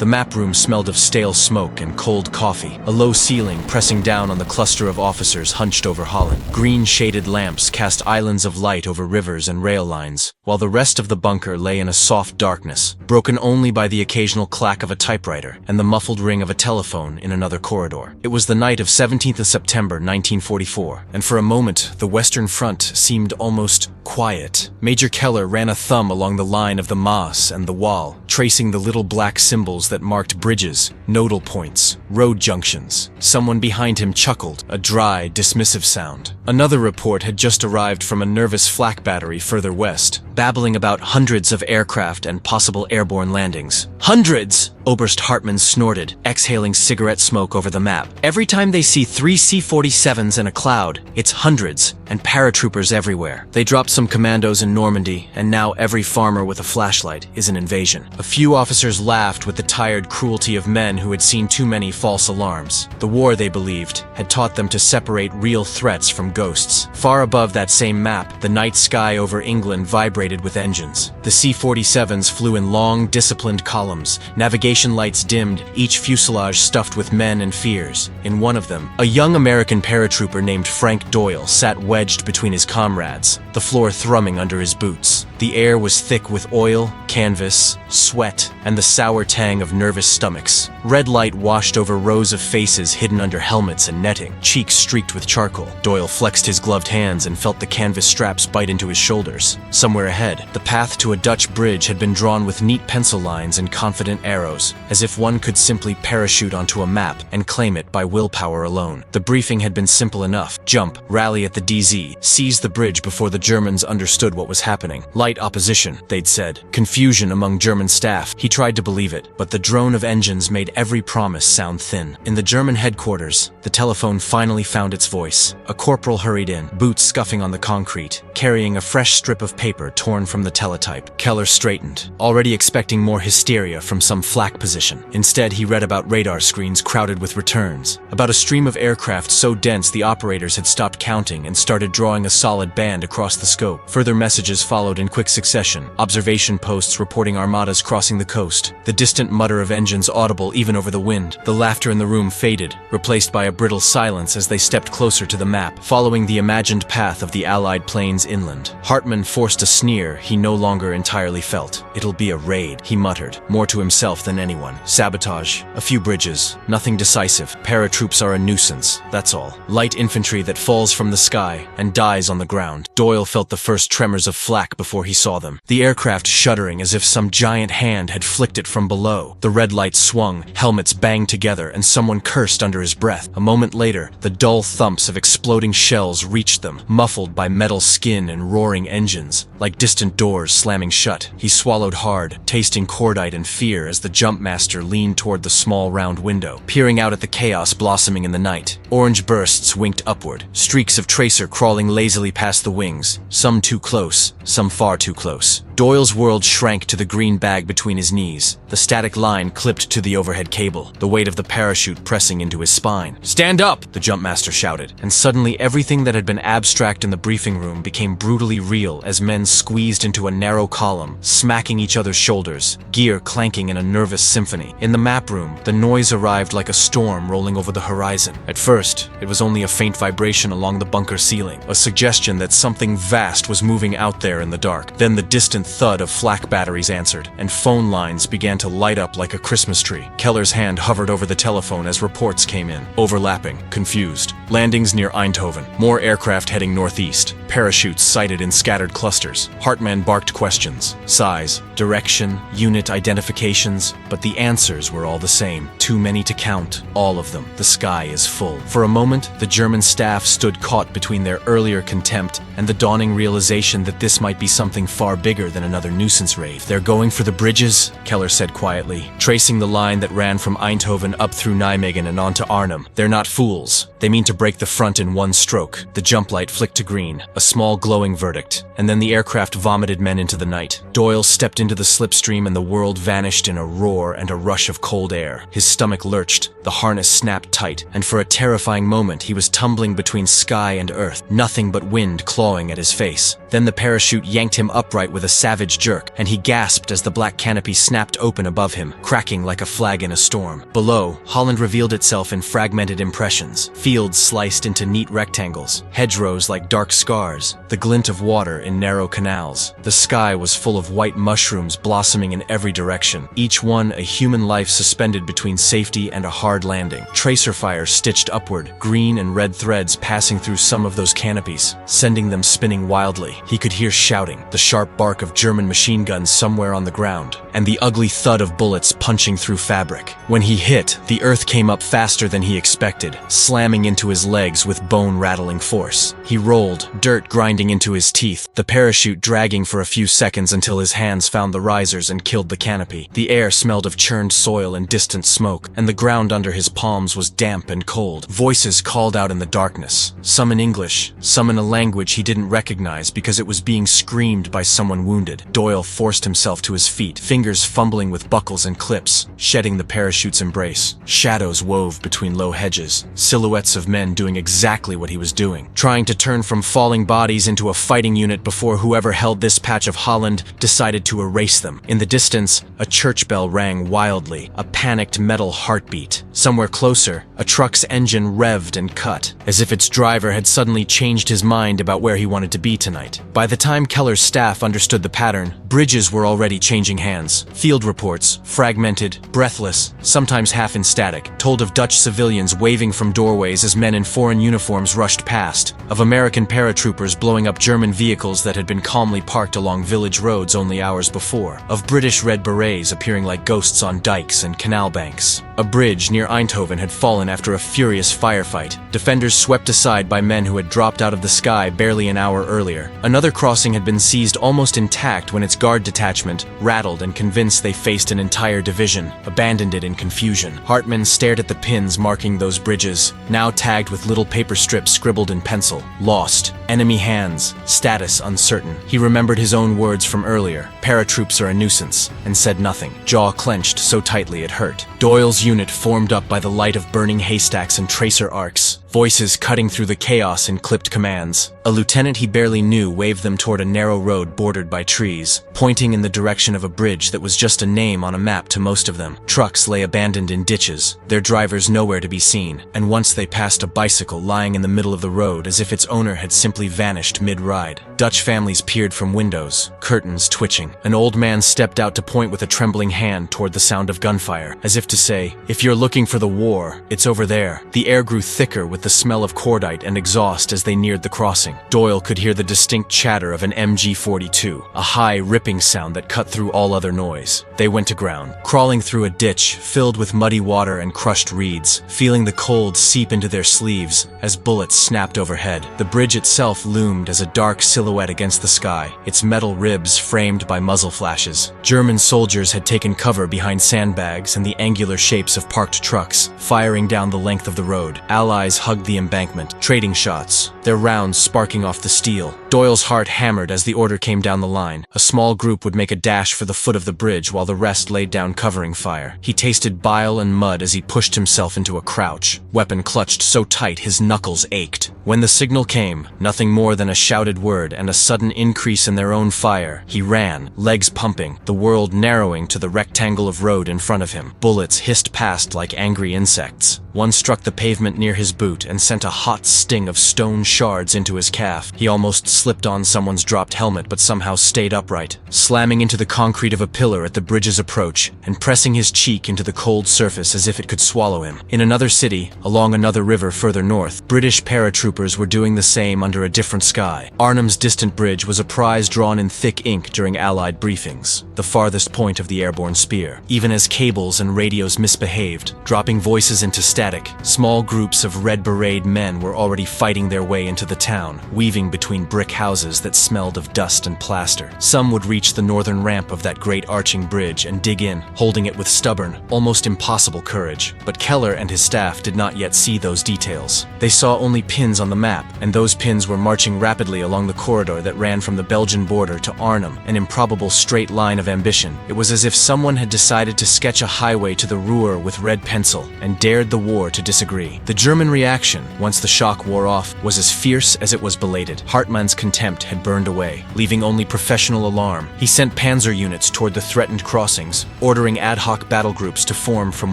The map room smelled of stale smoke and cold coffee, a low ceiling pressing down on the cluster of officers hunched over Holland. Green-shaded lamps cast islands of light over rivers and rail lines, while the rest of the bunker lay in a soft darkness, broken only by the occasional clack of a typewriter and the muffled ring of a telephone in another corridor. It was the night of 17th of September 1944, and for a moment the Western Front seemed almost quiet. Major Keller ran a thumb along the line of the Maas and the Wall, tracing the little black symbols that marked bridges, nodal points, road junctions. Someone behind him chuckled, a dry, dismissive sound. Another report had just arrived from a nervous flak battery further west, babbling about hundreds of aircraft and possible airborne landings. Hundreds! Oberst Hartmann snorted, exhaling cigarette smoke over the map. Every time they see 3 C-47s in a cloud, it's hundreds, and paratroopers everywhere. They dropped some commandos in Normandy, and now every farmer with a flashlight is an invasion. A few officers laughed with the tired cruelty of men who had seen too many false alarms. The war, they believed, had taught them to separate real threats from ghosts. Far above that same map, the night sky over England vibrated with engines. The C-47s flew in long, disciplined columns. Navigation lights dimmed, each fuselage stuffed with men and fears. In one of them, a young American paratrooper named Frank Doyle sat wedged between his comrades, the floor thrumming under his boots. The air was thick with oil, canvas, sweat, and the sour tang of nervous stomachs. Red light washed over rows of faces hidden under helmets and netting, cheeks streaked with charcoal. Doyle flexed his gloved hands and felt the canvas straps bite into his shoulders. Somewhere ahead, the path to a Dutch bridge had been drawn with neat pencil lines and confident arrows, as if one could simply parachute onto a map and claim it by willpower alone. The briefing had been simple enough. Jump, rally at the DZ, seize the bridge before the Germans understood what was happening. Light opposition, they'd said. Confusion among German staff. He tried to believe it, but the drone of engines made every promise sound thin. In the German headquarters, the telephone finally found its voice. A corporal hurried in, boots scuffing on the concrete, carrying a fresh strip of paper torn from the teletype. Keller straightened, already expecting more hysteria from some flak position. Instead, he read about radar screens crowded with returns, about a stream of aircraft so dense the operators had stopped counting and started drawing a solid band across the scope. Further messages followed in quick succession, observation posts reporting armadas crossing the coast, the distant mutter of engines audible even over the wind. The laughter in the room faded, replaced by a brittle silence as they stepped closer to the map, following the imagined path of the Allied planes inland. Hartmann forced a sneer he no longer entirely felt. "It'll be a raid," he muttered, more to himself than anyone. "Sabotage, a few bridges, nothing decisive. Paratroops are a nuisance, that's all. Light infantry that falls from the sky and dies on the ground." Doyle felt the first tremors of flak before he saw them, the aircraft shuddering as if some giant hand had flicked it from below. The red lights swung, helmets banged together, and someone cursed under his breath. A moment later, the dull thumps of exploding shells reached them, muffled by metal skin and roaring engines, like distant doors slamming shut. He swallowed hard, tasting cordite and fear as the jumpmaster leaned toward the small round window, peering out at the chaos blossoming in the night. Orange bursts winked upward, streaks of tracer crawling lazily past the wings, some too close, some far too close. Doyle's world shrank to the green bag between his knees, the static line clipped to the overhead cable, the weight of the parachute pressing into his spine. "Stand up!" the jumpmaster shouted, and suddenly everything that had been abstract in the briefing room became brutally real as men squeezed into a narrow column, smacking each other's shoulders, gear clanking in a nervous symphony. In the map room, the noise arrived like a storm rolling over the horizon. At first, it was only a faint vibration along the bunker ceiling, a suggestion that something vast was moving out there in the dark. Then the distant thud of flak batteries answered, and phone lines began to light up like a Christmas tree. Keller's hand hovered over the telephone as reports came in, overlapping, confused. Landings near Eindhoven, more aircraft heading northeast, parachutes sighted in scattered clusters. Hartmann barked questions, size, direction, unit identifications, but the answers were all the same. Too many to count, all of them. The sky is full. For a moment, the German staff stood caught between their earlier contempt and the dawning realization that this might be something far bigger than another nuisance raid. "They're going for the bridges," Keller said quietly, tracing the line that ran from Eindhoven up through Nijmegen and onto Arnhem. "They're not fools. They mean to break the front in one stroke." The jump light flicked to green, a small glowing verdict, and then the aircraft vomited men into the night. Doyle stepped into the slipstream and the world vanished in a roar and a rush of cold air. His stomach lurched, the harness snapped tight, and for a terrifying moment he was tumbling between sky and earth, nothing but wind clawing at his face. Then the parachute yanked him upright with a savage jerk, and he gasped as the black canopy snapped open above him, cracking like a flag in a storm. Below, Holland revealed itself in fragmented impressions, fields sliced into neat rectangles, hedgerows like dark scars, the glint of water in narrow canals. The sky was full of white mushrooms blossoming in every direction, each one a human life suspended between safety and a hard landing. Tracer fire stitched upward, green and red threads passing through some of those canopies, sending them spinning wildly. He could hear shouting, the sharp bark of German machine guns somewhere on the ground, and the ugly thud of bullets punching through fabric. When he hit, the earth came up faster than he expected, slamming into his legs with bone-rattling force. He rolled, dirt grinding into his teeth, the parachute dragging for a few seconds until his hands found the risers and killed the canopy. The air smelled of churned soil and distant smoke, and the ground under his palms was damp and cold. Voices called out in the darkness, some in English, some in a language he didn't recognize because it was being screamed by someone wounded. Doyle forced himself to his feet, fingers fumbling with buckles and clips, shedding the parachute's embrace. Shadows wove between low hedges, silhouettes of men doing exactly what he was doing, trying to turn from falling bodies into a fighting unit before whoever held this patch of Holland decided to erase them. In the distance, a church bell rang wildly, a panicked metal heartbeat. Somewhere closer, a truck's engine revved and cut, as if its driver had suddenly changed his mind about where he wanted to be tonight. By the time Keller's staff understood the pattern, bridges were already changing hands. Field reports, fragmented, breathless, sometimes half in static, told of Dutch civilians waving from doorways as men in foreign uniforms rushed past, of American paratroopers blowing up German vehicles that had been calmly parked along village roads only hours before, of British red berets appearing like ghosts on dikes and canal banks. A bridge near Eindhoven had fallen after a furious firefight, defenders swept aside by men who had dropped out of the sky barely an hour earlier. Another crossing had been seized almost intact when its guard detachment, rattled and convinced they faced an entire division, abandoned it in confusion. Hartmann stared at the pins marking those bridges, now tagged with little paper strips scribbled in pencil. Lost. Enemy hands. Status uncertain. He remembered his own words from earlier. Paratroops are a nuisance, and said nothing, jaw clenched so tightly it hurt. Doyle's unit formed up by the light of burning haystacks and tracer arcs, voices cutting through the chaos in clipped commands. A lieutenant he barely knew waved them toward a narrow road bordered by trees, pointing in the direction of a bridge that was just a name on a map to most of them. Trucks lay abandoned in ditches, their drivers nowhere to be seen, and once they passed a bicycle lying in the middle of the road as if its owner had simply vanished mid-ride. Dutch families peered from windows, curtains twitching. An old man stepped out to point with a trembling hand toward the sound of gunfire, as if to say, "If you're looking for the war, it's over there." The air grew thicker with the smell of cordite and exhaust as they neared the crossing. Doyle could hear the distinct chatter of an MG-42, a high, ripping sound that cut through all other noise. They went to ground, crawling through a ditch filled with muddy water and crushed reeds, feeling the cold seep into their sleeves as bullets snapped overhead. The bridge itself loomed as a dark silhouette against the sky, its metal ribs framed by muzzle flashes. German soldiers had taken cover behind sandbags and the angular shapes of parked trucks, firing down the length of the road. Allies hugged the embankment, trading shots, their rounds sparking off the steel. Doyle's heart hammered as the order came down the line. A small group would make a dash for the foot of the bridge while the rest laid down covering fire. He tasted bile and mud as he pushed himself into a crouch, weapon clutched so tight his knuckles ached. When the signal came, nothing more than a shouted word and a sudden increase in their own fire. He ran, legs pumping, the world narrowing to the rectangle of road in front of him. Bullets hissed past like angry insects. One struck the pavement near his boot and sent a hot sting of stone shards into his calf. He almost slipped on someone's dropped helmet but somehow stayed upright, slamming into the concrete of a pillar at the bridge's approach and pressing his cheek into the cold surface as if it could swallow him. In another city, along another river further north, British paratroopers were doing the same under a different sky. Arnhem's distant bridge was a prize drawn in thick ink during Allied briefings, the farthest point of the airborne spear. Even as cables and radios misbehaved, dropping voices into static, small groups of red beret men were already fighting their way into the town, weaving between brick houses that smelled of dust and plaster. Some would reach the northern ramp of that great arching bridge and dig in, holding it with stubborn, almost impossible courage. But Keller and his staff did not yet see those details. They saw only pins on the map, and those pins were marching rapidly along the corridor that ran from the Belgian border to Arnhem, an improbable straight line of ambition. It was as if someone had decided to sketch a highway to the Ruhr with red pencil, and dared the war to disagree. The German reaction, once the shock wore off, was as fierce as it was belated. Hartmann's contempt had burned away, leaving only professional alarm. He sent panzer units toward the threatened crossings, ordering ad hoc battle groups to form from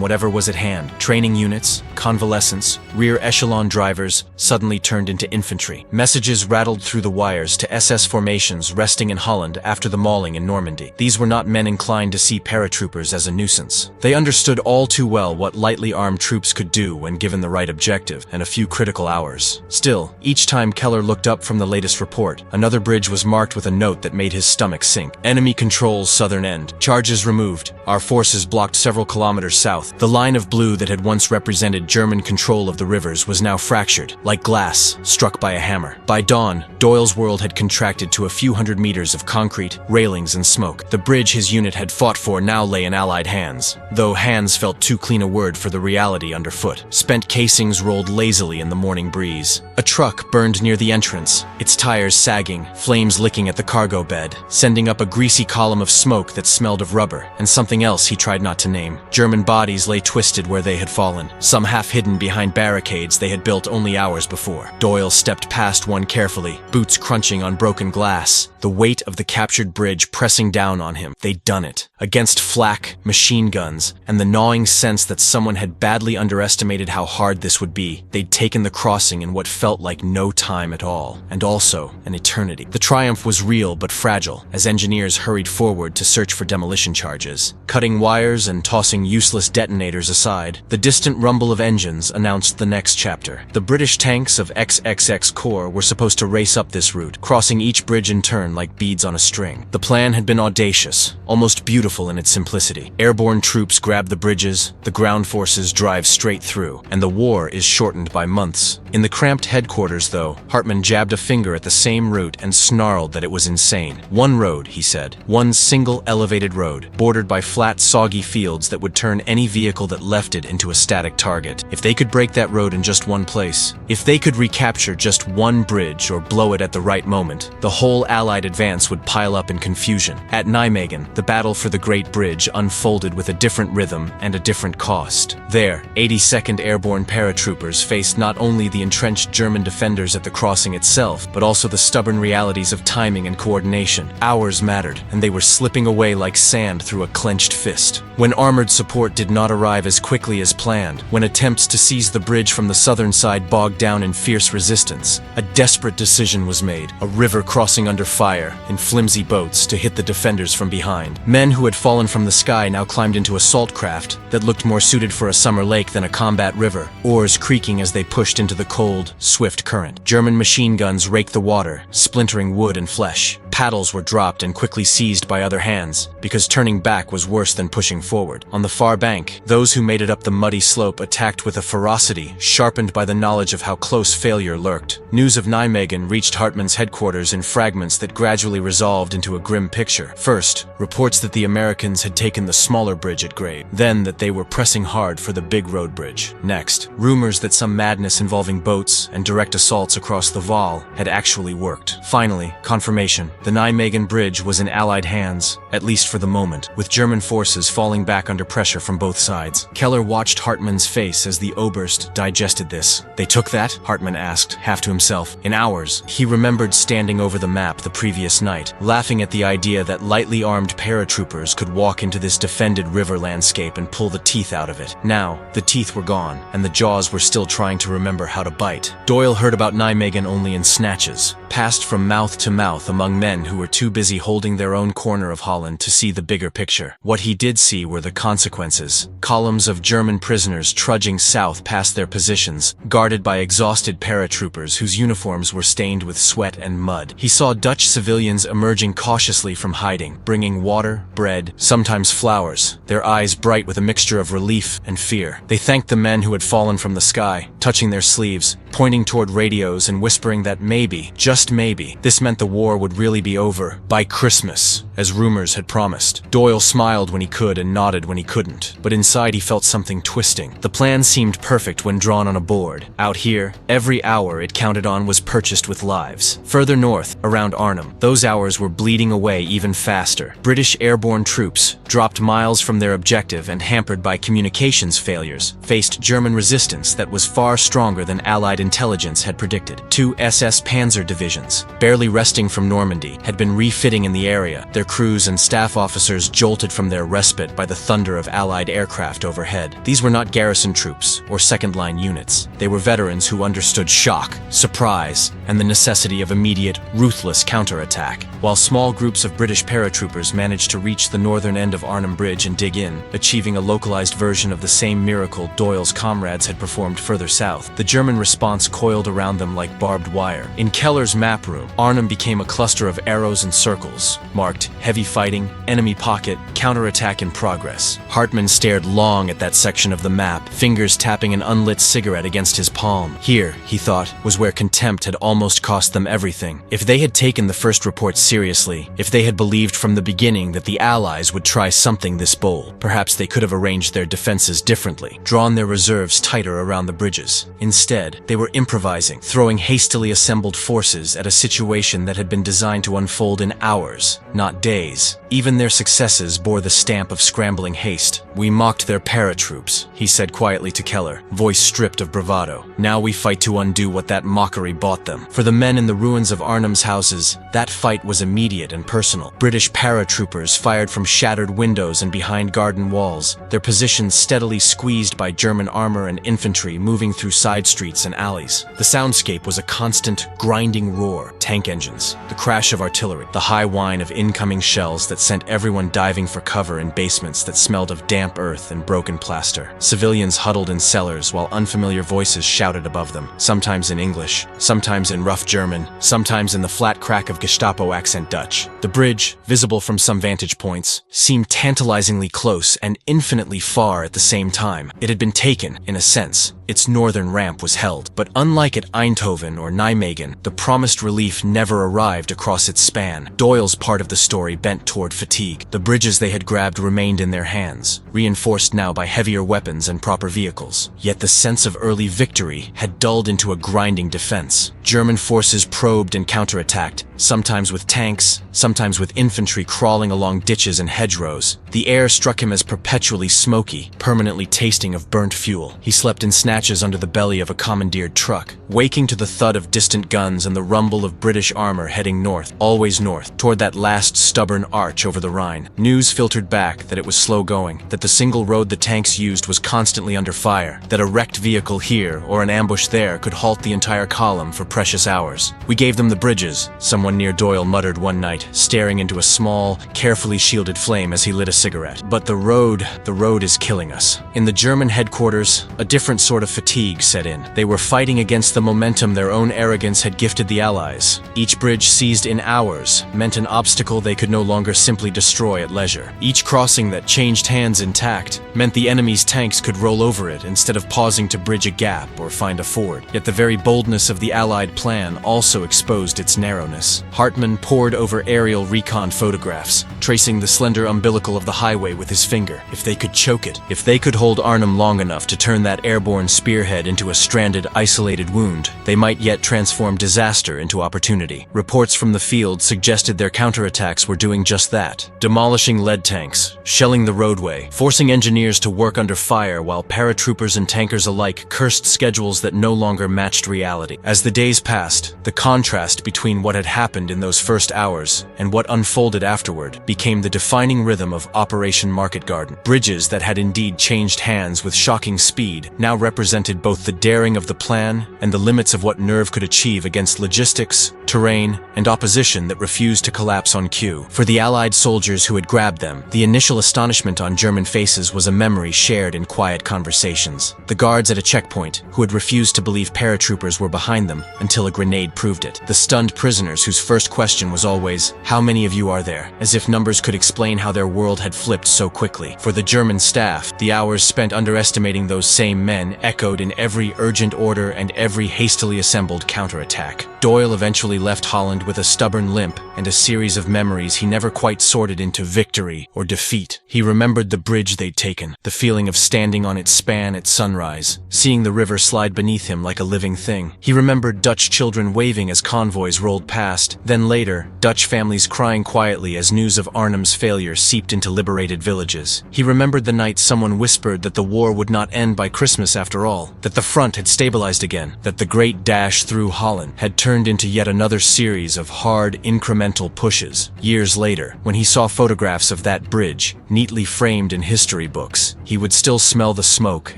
whatever was at hand. Training units, convalescents, rear echelon drivers suddenly turned into infantry. Messages rattled through the wires to SS formations resting in Holland after the mauling in Normandy. These were not men inclined to see paratroopers as a nuisance. They understood all too well what lightly armed troops could do when given the right objective and a few critical hours. Still, each time Keller looked up from the latest report, another bridge was marked with a note that made his stomach sink. Enemy controls southern end. Charges removed. Our forces blocked several kilometers south. The line of blue that had once represented German control of the rivers was now fractured, like glass struck by a hammer. By dawn, Doyle's world had contracted to a few hundred meters of concrete, railings, and smoke. The bridge his unit had fought for now lay in Allied hands, though hands felt too clean a word for the reality underfoot. Spent casings rolled lazily in the morning breeze. A truck burned near the entrance, its tires sagging, flames licking at the cargo bed, sending up a greasy column of smoke that smelled of rubber, and something else he tried not to name. German bodies lay twisted where they had fallen, some half hidden behind barricades they had built only hours before. Doyle stepped past one carefully, boots crunching on broken glass, the weight of the captured bridge pressing down on him. They'd done it. Against flak, machine guns, and the gnawing sense that someone had badly underestimated how hard this would be, they'd taken the crossing in what felt like no time at all, and also an eternity. The triumph was real but fragile as engineers hurried forward to search for demolition charges. Cutting wires and tossing useless detonators aside, the distant rumble of engines announced the next chapter. The British tanks of XXX Corps were supposed to race up this route, crossing each bridge in turn like beads on a string. The plan had been audacious, almost beautiful in its simplicity. Airborne troops grab the bridges, the ground forces drive straight through, and the war is shortened by months. In the cramped headquarters, though, Hartmann jabbed a finger at the same route and snarled that it was insane. One road, he said. One single elevated road, bordered by flat, soggy fields that would turn any vehicle that left it into a static target. If they could break that road in just one place, if they could recapture just one bridge or blow it at the right moment, the whole Allied advance would pile up in confusion. At Nijmegen, the battle for the Great Bridge unfolded with a different rhythm and a different cost. There, 82nd Airborne paratroopers faced not only the entrenched German defenders at the crossing itself, but also the stubborn realities of timing and coordination. Hours mattered, and they were slipping away like sand through a clenched fist. When armored support did not arrive as quickly as planned, when attempts to seize the bridge from the southern side bogged down in fierce resistance, a desperate decision was made, a river crossing under fire, in flimsy boats, to hit the defenders from behind. Men who had fallen from the sky now climbed into assault craft that looked more suited for a summer lake than a combat river, oars creaking as they pushed into the cold, swift current. German machine guns raked the water, splintering wood and flesh. Paddles were dropped and quickly seized by other hands, because turning back was worse than pushing forward. On the far bank, those who made it up the muddy slope attacked with a ferocity sharpened by the knowledge of how close failure lurked. News of Nijmegen reached Hartmann's headquarters in fragments that gradually resolved into a grim picture. First, reports that the Americans had taken the smaller bridge at grade. Then that they were pressing hard for the big road bridge. Next, rumors that some madness involving boats and direct assaults across the Waal had actually worked. Finally, confirmation. The Nijmegen bridge was in Allied hands, at least for the moment, with German forces falling back under pressure from both sides. Keller watched Hartmann's face as the Oberst digested this. They took that? Hartmann asked, half to himself. In hours. He remembered standing over the map the previous night, laughing at the idea that lightly armed paratroopers could walk into this defended river landscape and pull the teeth out of it. Now, the teeth were gone, and the jaws were still trying to remember how to bite. Doyle heard about Nijmegen only in snatches, passed from mouth to mouth among men who were too busy holding their own corner of Holland to see the bigger picture. What he did see were the consequences. Columns of German prisoners trudging south past their positions, guarded by exhausted paratroopers whose uniforms were stained with sweat and mud. He saw Dutch civilians emerging cautiously from hiding, bringing water, bread, sometimes flowers, their eyes bright with a mixture of relief and fear. They thanked the men who had fallen from the sky, touching their sleeves, pointing toward radios and whispering that maybe, just maybe, this meant the war would really be over by Christmas, as rumors had promised. Doyle smiled when he could and nodded when he couldn't, but inside he felt something twisting. The plan seemed perfect when drawn on a board. Out here, every hour it counted on was purchased with lives. Further north, around Arnhem, those hours were bleeding away even faster. British airborne troops, dropped miles from their objective and hampered by communications failures, faced German resistance that was far stronger than Allied intelligence had predicted. 2 SS Panzer divisions, barely resting from Normandy, had been refitting in the area, their crews and staff officers jolted from their respite by the thunder of Allied aircraft overhead. These were not garrison troops or second-line units. They were veterans who understood shock, surprise, and the necessity of immediate, ruthless counterattack. While small groups of British paratroopers managed to reach the northern end of Arnhem Bridge and dig in, achieving a localized version of the same miracle Doyle's comrades had performed further south, the German response coiled around them like barbed wire. In Keller's map room, Arnhem became a cluster of arrows and circles, marked heavy fighting, enemy pocket, counterattack in progress. Hartmann stared long at that section of the map, fingers tapping an unlit cigarette against his palm. Here, he thought, was where contempt had almost cost them everything. If they had taken the first report seriously, if they had believed from the beginning that the Allies would try something this bold, perhaps they could have arranged their defenses differently, drawn their reserves tighter around the bridges. Instead, they were improvising, throwing hastily assembled forces at a situation that had been designed to unfold in hours, not days. Even their successes bore the stamp of scrambling haste. "We mocked their paratroops," he said quietly to Keller, voice stripped of bravado. "Now we fight to undo what that mockery bought them." For the men in the ruins of Arnhem's houses, that fight was immediate and personal. British paratroopers fired from shattered windows and behind garden walls, their positions steadily squeezed by German armor and infantry moving through side streets and alleys. The soundscape was a constant, grinding roar. Tank engines, the crash of artillery, the high whine of incoming shells that sent everyone diving for cover in basements that smelled of damp earth and broken plaster. Civilians huddled in cellars while unfamiliar voices shouted above them, sometimes in English, sometimes in rough German, sometimes in the flat crack of Gestapo accent Dutch. The bridge, visible from some vantage points, seemed tantalizingly close and infinitely far at the same time. It had been taken, in a sense. Its northern ramp was held, but unlike at Eindhoven or Nijmegen, the promised relief never arrived across its span. Doyle's part of the story bent toward fatigue. The bridges they had grabbed remained in their hands, reinforced now by heavier weapons and proper vehicles. Yet the sense of early victory had dulled into a grinding defense. German forces probed and counterattacked, sometimes with tanks, sometimes with infantry crawling along ditches and hedgerows. The air struck him as perpetually smoky, permanently tasting of burnt fuel. He slept in snatches under the belly of a commandeered truck, waking to the thud of distant guns and the rumble of British armor heading north, always north, toward that last stubborn arch over the Rhine. News filtered back that it was slow going, that the single road the tanks used was constantly under fire, that a wrecked vehicle here or an ambush there could halt the entire column for precious hours. "We gave them the bridges," someone near Doyle muttered one night, staring into a small, carefully shielded flame as he lit a cigarette. "But the road is killing us." In the German headquarters, a different sort of fatigue set in. They were fighting against the momentum their own arrogance had gifted the Allies. Each bridge seized in hours meant an obstacle they could no longer simply destroy at leisure. Each crossing that changed hands intact meant the enemy's tanks could roll over it instead of pausing to bridge a gap or find a ford. Yet the very boldness of the Allied plan also exposed its narrowness. Hartmann pored over aerial recon photographs, tracing the slender umbilical of the highway with his finger. If they could choke it, if they could hold Arnhem long enough to turn that airborne spearhead into a stranded, isolated wound, they might yet transform disaster into opportunity. Reports from the field suggested their counterattacks were doing just that, demolishing lead tanks, shelling the roadway, forcing engineers to work under fire while paratroopers and tankers alike cursed schedules that no longer matched reality. As the days passed, the contrast between what had happened in those first hours and what unfolded afterward became the defining rhythm of Operation Market Garden. Bridges that had indeed changed hands with shocking speed now represented both the daring of the plan and the limits of what nerve could achieve against logistics, terrain, and opposition that refused to collapse on cue. For the Allied soldiers who had grabbed them, the initial astonishment on German faces was a memory shared in quiet conversations. The guards at a checkpoint, who had refused to believe paratroopers were behind them until a grenade proved it. The stunned prisoners whose first question was always, "How many of you are there?" As if numbers could explain how their world had flipped so quickly. For the German staff, the hours spent underestimating those same men echoed in every urgent order and every hastily assembled counterattack. Doyle eventually left Holland with a stubborn limp and a series of memories he never quite sorted into victory or defeat. He remembered the bridge they'd taken, the feeling of standing on its span at sunrise, seeing the river slide beneath him like a living thing. He remembered Dutch Polish children waving as convoys rolled past, then later, Dutch families crying quietly as news of Arnhem's failure seeped into liberated villages. He remembered the night someone whispered that the war would not end by Christmas after all, that the front had stabilized again, that the great dash through Holland had turned into yet another series of hard, incremental pushes. Years later, when he saw photographs of that bridge, neatly framed in history books, he would still smell the smoke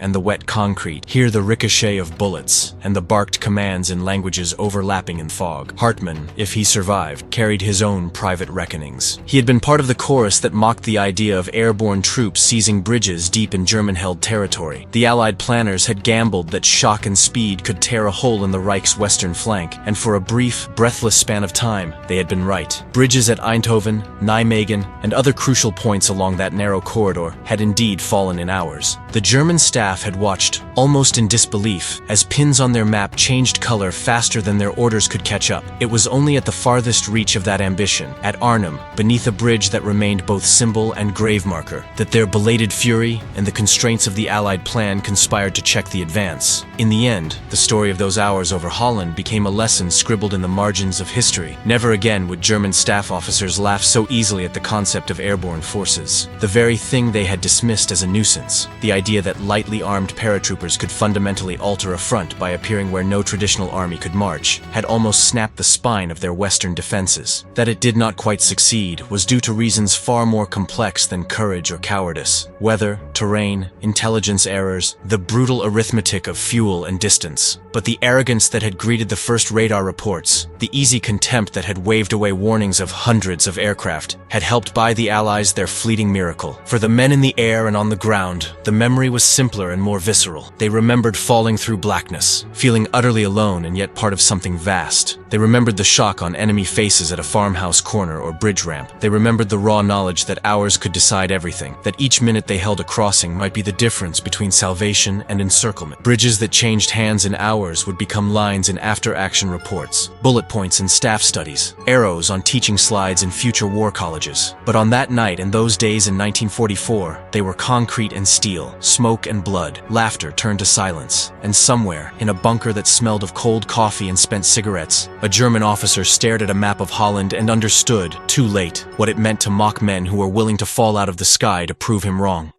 and the wet concrete, hear the ricochet of bullets, and the barked commands in languages overlapping in fog. Hartmann, if he survived, carried his own private reckonings. He had been part of the chorus that mocked the idea of airborne troops seizing bridges deep in German-held territory. The Allied planners had gambled that shock and speed could tear a hole in the Reich's western flank, and for a brief, breathless span of time, they had been right. Bridges at Eindhoven, Nijmegen, and other crucial points along that narrow corridor had indeed fallen in hours. The German staff had watched, almost in disbelief, as pins on their map changed color faster than their orders could catch up. It was only at the farthest reach of that ambition, at Arnhem, beneath a bridge that remained both symbol and grave marker, that their belated fury and the constraints of the Allied plan conspired to check the advance. In the end, the story of those hours over Holland became a lesson scribbled in the margins of history. Never again would German staff officers laugh so easily at the concept of airborne forces, the very thing they had dismissed as a nuisance, the idea that lightly armed paratroopers could fundamentally alter a front by appearing where no traditional army could march, had almost snapped the spine of their western defenses. That it did not quite succeed was due to reasons far more complex than courage or cowardice. Weather, terrain, intelligence errors, the brutal arithmetic of fuel and distance. But the arrogance that had greeted the first radar reports, the easy contempt that had waved away warnings of hundreds of aircraft, had helped buy the Allies their fleeting miracle. For the men in the air and on the ground, the memory was simpler and more visceral. They remembered falling through blackness, feeling utterly alone and yet part of something vast. They remembered the shock on enemy faces at a farmhouse corner or bridge ramp. They remembered the raw knowledge that hours could decide everything, that each minute they held a crossing might be the difference between salvation and encirclement. Bridges that changed hands in hours would become lines in after-action reports, bullet points in staff studies, arrows on teaching slides in future war colleges. But on that night and those days in 1944, they were concrete and steel, smoke and blood, laughter turned to silence, and somewhere, in a bunker that smelled of cold coffee and spent cigarettes, a German officer stared at a map of Holland and understood, too late, what it meant to mock men who were willing to fall out of the sky to prove him wrong.